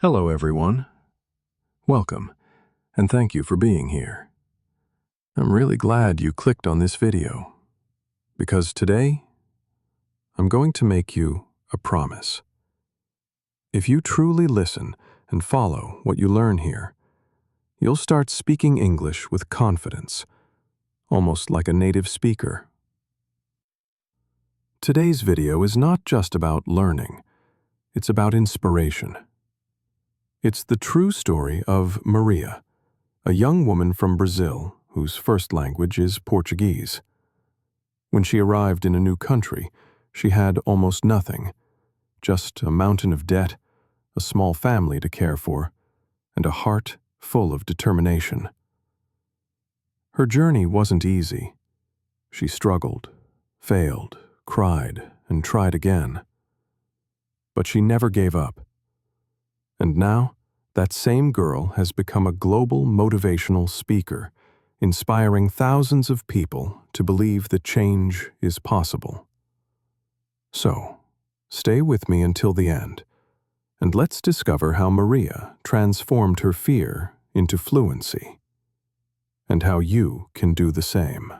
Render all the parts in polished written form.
Hello, everyone. Welcome, and thank you for being here. I'm really glad you clicked on this video, because today, I'm going to make you a promise. If you truly listen and follow what you learn here, you'll start speaking English with confidence, almost like a native speaker. Today's video is not just about learning, it's about inspiration. It's the true story of Maria, a young woman from Brazil whose first language is Portuguese. When she arrived in a new country, she had almost nothing, just a mountain of debt, a small family to care for, and a heart full of determination. Her journey wasn't easy. She struggled, failed, cried, and tried again. But she never gave up. And now, that same girl has become a global motivational speaker, inspiring thousands of people to believe that change is possible. So, stay with me until the end, and let's discover how Maria transformed her fear into fluency, and how you can do the same.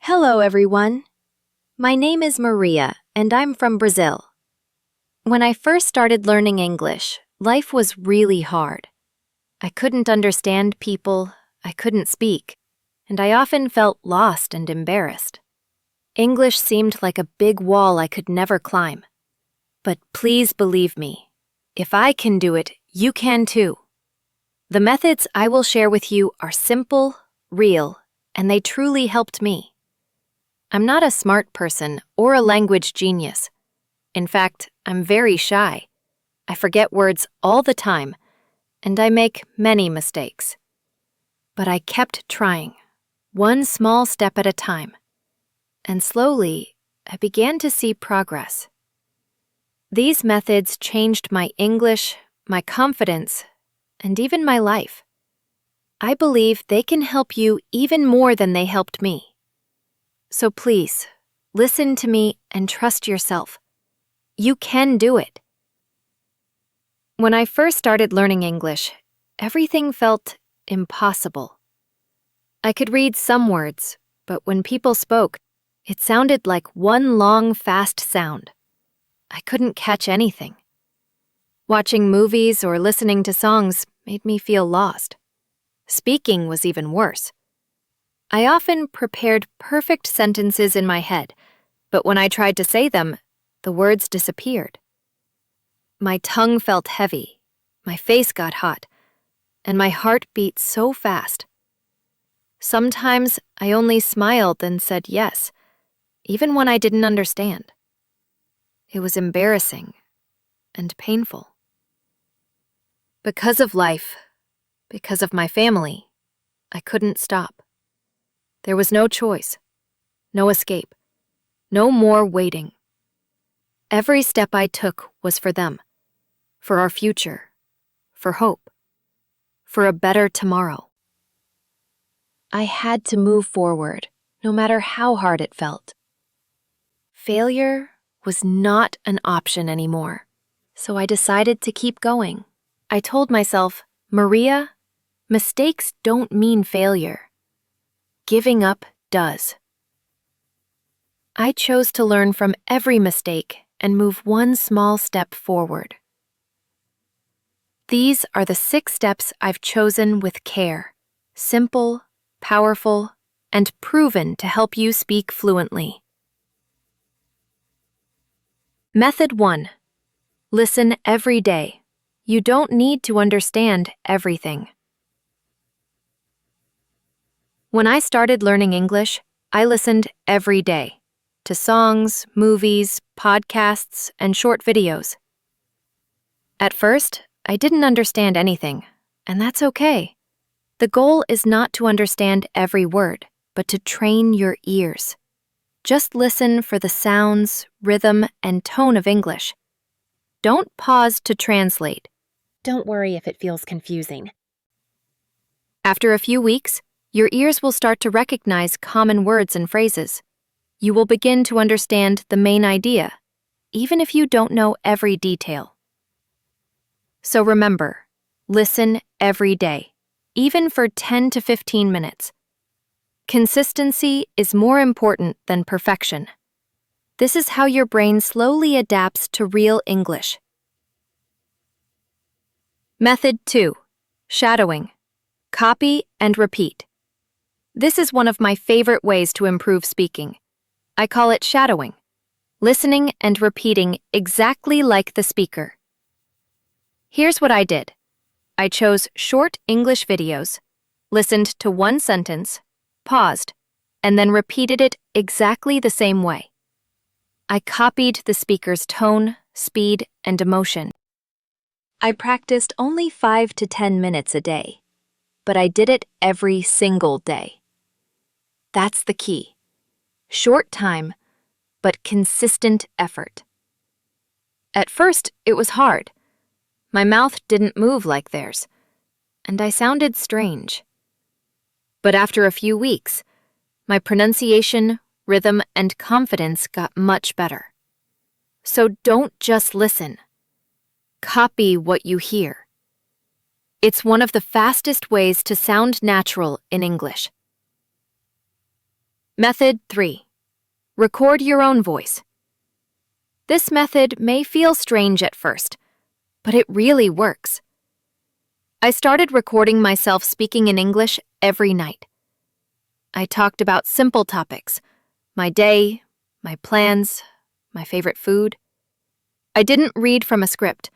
Hello, everyone. My name is Maria, and I'm from Brazil. When I first started learning English, life was really hard. I couldn't understand people, I couldn't speak, and I often felt lost and embarrassed. English seemed like a big wall I could never climb. But please believe me, if I can do it, you can too. The methods I will share with you are simple, real, and they truly helped me. I'm not a smart person or a language genius. In fact, I'm very shy. I forget words all the time, and I make many mistakes. But I kept trying, one small step at a time. And slowly, I began to see progress. These methods changed my English, my confidence, and even my life. I believe they can help you even more than they helped me. So please, listen to me and trust yourself. You can do it. When I first started learning English, everything felt impossible. I could read some words, but when people spoke, it sounded like one long, fast sound. I couldn't catch anything. Watching movies or listening to songs made me feel lost. Speaking was even worse. I often prepared perfect sentences in my head, but when I tried to say them, the words disappeared. My tongue felt heavy, my face got hot, and my heart beat so fast. Sometimes I only smiled and said yes, even when I didn't understand. It was embarrassing and painful. Because of life, because of my family, I couldn't stop. There was no choice, no escape, no more waiting. Every step I took was for them, for our future, for hope, for a better tomorrow. I had to move forward, no matter how hard it felt. Failure was not an option anymore, so I decided to keep going. I told myself, Maria, mistakes don't mean failure. Giving up does. I chose to learn from every mistake and move one small step forward. These are the 6 steps I've chosen with care, simple, powerful, and proven to help you speak fluently. Method 1. Listen every day. You don't need to understand everything. When I started learning English, I listened every day to songs, movies, podcasts, and short videos. At first, I didn't understand anything, and that's okay. The goal is not to understand every word, but to train your ears. Just listen for the sounds, rhythm, and tone of English. Don't pause to translate. Don't worry if it feels confusing. After a few weeks, your ears will start to recognize common words and phrases. You will begin to understand the main idea, even if you don't know every detail. So remember, listen every day, even for 10 to 15 minutes. Consistency is more important than perfection. This is how your brain slowly adapts to real English. Method 2. Shadowing. Copy and repeat. This is one of my favorite ways to improve speaking. I call it shadowing, listening and repeating exactly like the speaker. Here's what I did. I chose short English videos, listened to one sentence, paused, and then repeated it exactly the same way. I copied the speaker's tone, speed, and emotion. I practiced only 5 to 10 minutes a day, but I did it every single day. That's the key. Short time, but consistent effort. At first, it was hard. My mouth didn't move like theirs, and I sounded strange. But after a few weeks, my pronunciation, rhythm, and confidence got much better. So don't just listen. Copy what you hear. It's one of the fastest ways to sound natural in English. Method 3. Record your own voice. This method may feel strange at first, but it really works. I started recording myself speaking in English every night. I talked about simple topics, my day, my plans, my favorite food. I didn't read from a script.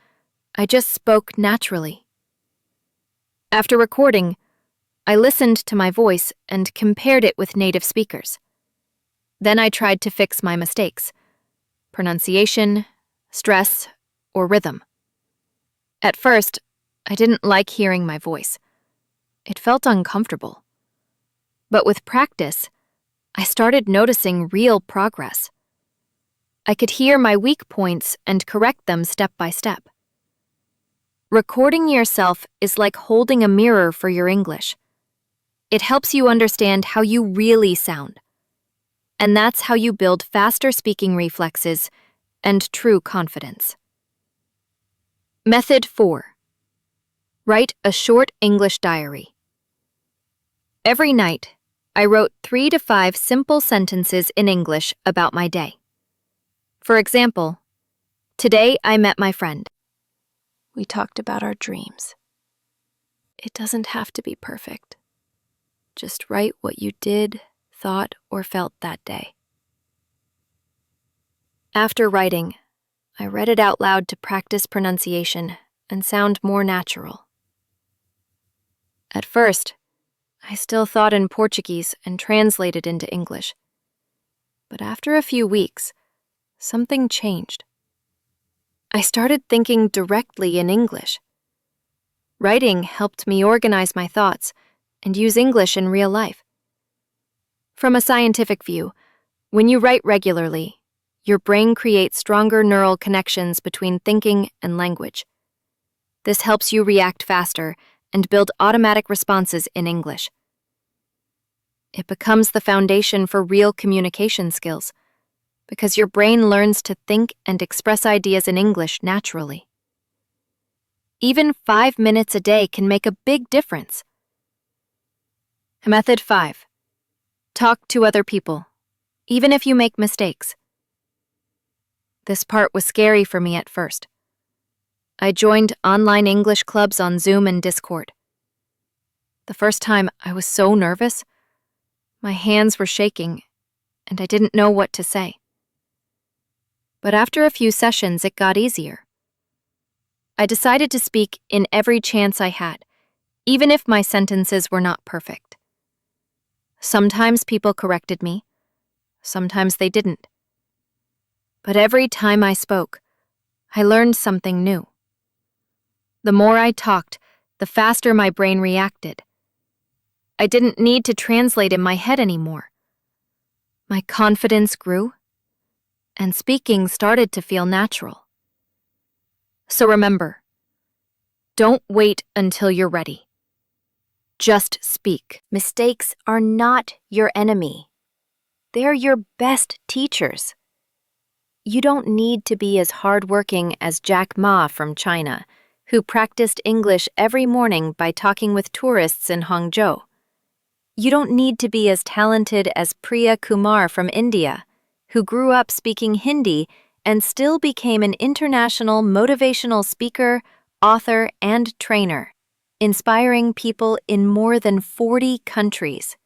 I just spoke naturally. After recording, I listened to my voice and compared it with native speakers. Then I tried to fix my mistakes, pronunciation, stress, or rhythm. At first, I didn't like hearing my voice. It felt uncomfortable. But with practice, I started noticing real progress. I could hear my weak points and correct them step by step. Recording yourself is like holding a mirror for your English. It helps you understand how you really sound. And that's how you build faster speaking reflexes and true confidence. Method 4. Write a short English diary. Every night, I wrote 3 to 5 simple sentences in English about my day. For example, today I met my friend. We talked about our dreams. It doesn't have to be perfect. Just write what you did, thought, or felt that day. After writing, I read it out loud to practice pronunciation and sound more natural. At first, I still thought in Portuguese and translated into English. But after a few weeks, something changed. I started thinking directly in English. Writing helped me organize my thoughts and use English in real life. From a scientific view, when you write regularly, your brain creates stronger neural connections between thinking and language. This helps you react faster and build automatic responses in English. It becomes the foundation for real communication skills, because your brain learns to think and express ideas in English naturally. Even 5 minutes a day can make a big difference. Method 5. Talk to other people, even if you make mistakes. This part was scary for me at first. I joined online English clubs on Zoom and Discord. The first time, I was so nervous. My hands were shaking, and I didn't know what to say. But after a few sessions, it got easier. I decided to speak in every chance I had, even if my sentences were not perfect. Sometimes people corrected me, sometimes they didn't. But every time I spoke, I learned something new. The more I talked, the faster my brain reacted. I didn't need to translate in my head anymore. My confidence grew, and speaking started to feel natural. So remember, don't wait until you're ready. Just speak. Mistakes are not your enemy. They're your best teachers. You don't need to be as hardworking as Jack Ma from China, who practiced English every morning by talking with tourists in Hangzhou. You don't need to be as talented as Priya Kumar from India, who grew up speaking Hindi and still became an international motivational speaker, author, and trainer, inspiring people in more than 40 countries.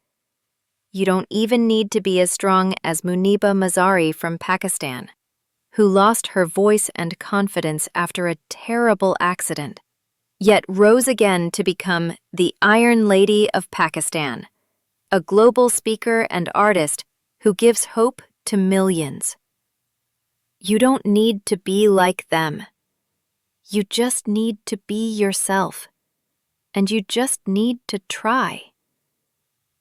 You don't even need to be as strong as Muniba Mazari from Pakistan, who lost her voice and confidence after a terrible accident, yet rose again to become the Iron Lady of Pakistan, a global speaker and artist who gives hope to millions. You don't need to be like them. You just need to be yourself. And you just need to try.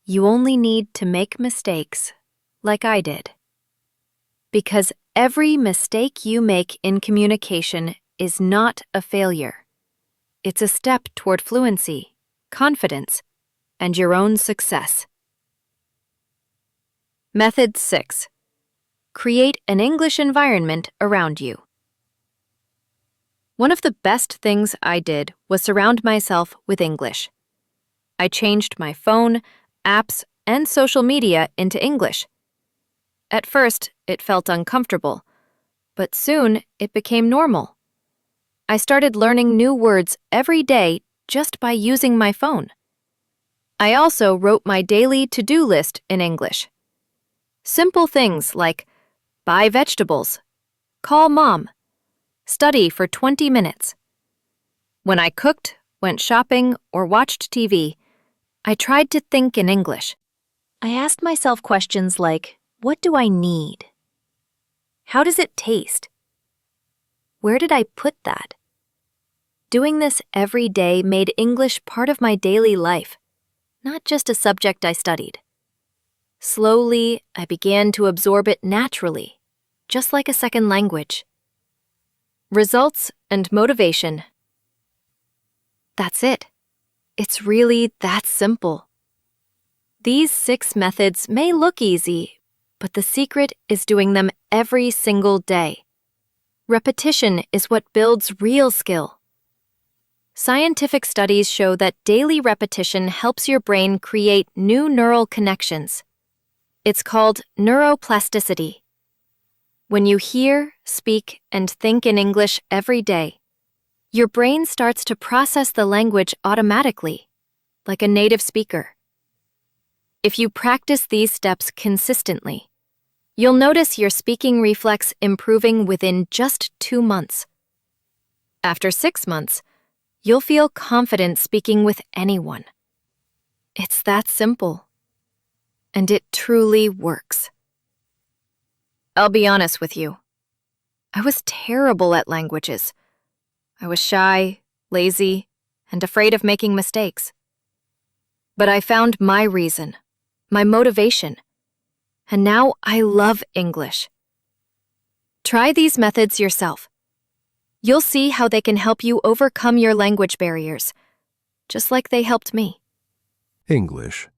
You only need to make mistakes, like I did. Because every mistake you make in communication is not a failure. It's a step toward fluency, confidence, and your own success. Method 6. Create an English environment around you. One of the best things I did was surround myself with English. I changed my phone, apps, and social media into English. At first, it felt uncomfortable, but soon it became normal. I started learning new words every day just by using my phone. I also wrote my daily to-do list in English. Simple things like buy vegetables, call mom, study for 20 minutes. When I cooked, went shopping, or watched TV, I tried to think in English. I asked myself questions like, what do I need? How does it taste? Where did I put that? Doing this every day made English part of my daily life, not just a subject I studied. Slowly, I began to absorb it naturally, just like a second language. Results and motivation. That's it. It's really that simple. These 6 methods may look easy, but the secret is doing them every single day. Repetition is what builds real skill. Scientific studies show that daily repetition helps your brain create new neural connections. It's called neuroplasticity. When you hear, speak, and think in English every day, your brain starts to process the language automatically, like a native speaker. If you practice these steps consistently, you'll notice your speaking reflex improving within just 2 months. After 6 months, you'll feel confident speaking with anyone. It's that simple. And it truly works. I'll be honest with you. I was terrible at languages. I was shy, lazy, and afraid of making mistakes. But I found my reason, my motivation, and now I love English. Try these methods yourself. You'll see how they can help you overcome your language barriers, just like they helped me. English.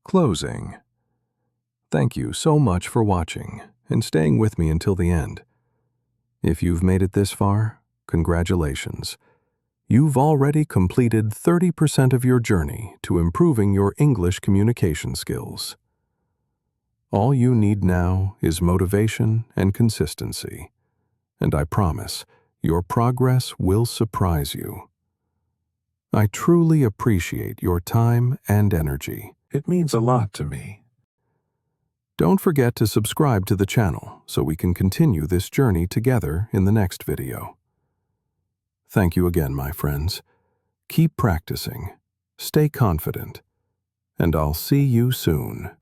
Closing. Thank you so much for watching and staying with me until the end. If you've made it this far, congratulations. You've already completed 30% of your journey to improving your English communication skills. All you need now is motivation and consistency, and I promise your progress will surprise you. I truly appreciate your time and energy. It means a lot to me. Don't forget to subscribe to the channel so we can continue this journey together in the next video. Thank you again, my friends. Keep practicing, stay confident, and I'll see you soon.